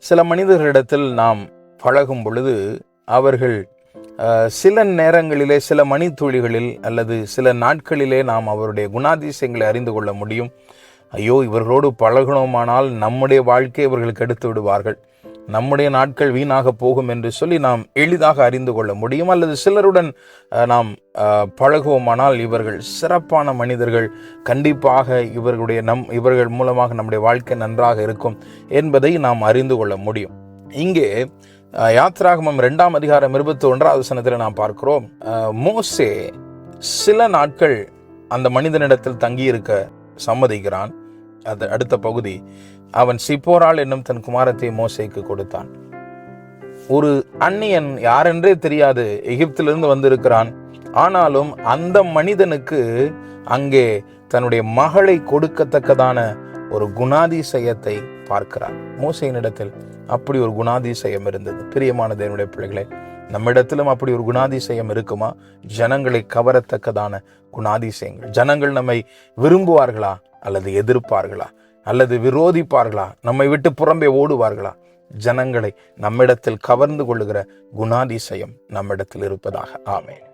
சில மனிதர்களிடத்தில் நாம் பழகும் பொழுது அவர்கள் சில நேரங்களிலே, சில மணித்துளிகளில் அல்லது சில நாட்களிலே நாம் அவருடைய குணாதிசயங்களை அறிந்து கொள்ள முடியும். ஐயோ, இவர்களோடு பழகணுமானால் நம்முடைய வாழ்க்கையை இவர்களுக்கு எடுத்து விடுவார்கள், நம்முடைய நாட்கள் வீணாக போகும் என்று சொல்லி நாம் எளிதாக அறிந்து கொள்ள முடியும். அல்லது சிலருடன் நாம் பழகுவோமானால் இவர்கள் சிறப்பான மனிதர்கள், கண்டிப்பாக இவர்கள் மூலமாக நம்முடைய வாழ்க்கை நன்றாக இருக்கும் என்பதை நாம் அறிந்து கொள்ள முடியும். இங்கே யாத்ராகமம் 2ஆம் அதிகாரம் 21வது வசனத்தில் நாம் பார்க்கிறோம், மோசே சில நாட்கள் அந்த மனிதனிடத்தில் தங்கியிருக்க சம்மதிக்கிறான். அது அடுத்த பகுதி, அவன் சிப்போராள் என்னும் தன் குமாரத்தை மோசேக்கு கொடுத்தான். ஒரு அந்நியன், யாரென்றே தெரியாது, எகிப்திலிருந்து வந்திருக்கிறான். ஆனாலும் அந்த மனிதனுக்கு அங்கே தன்னுடைய மகளை கொடுக்கத்தக்கதான ஒரு குணாதிசயத்தை பார்க்கிறார். மோசேயினிடத்தில் அப்படி ஒரு குணாதிசயம் இருந்தது. பிரியமான தேவனுடைய பிள்ளைகளே, நம்மிடத்திலும் அப்படி ஒரு குணாதிசயம் இருக்குமா? ஜனங்களை கவரத்தக்கதான குணாதிசயங்கள். ஜனங்கள் நம்மை விரும்புவார்களா அல்லது எதிர்ப்பார்களா அல்லது விரோதிப்பார்களா, நம்மை விட்டு புறம்பே ஓடுவார்களா? ஜனங்களை நம்மிடத்தில் கவர்ந்து கொள்ளுகிற குணாதிசயம் நம்மிடத்தில் இருப்பதாக. ஆமென்.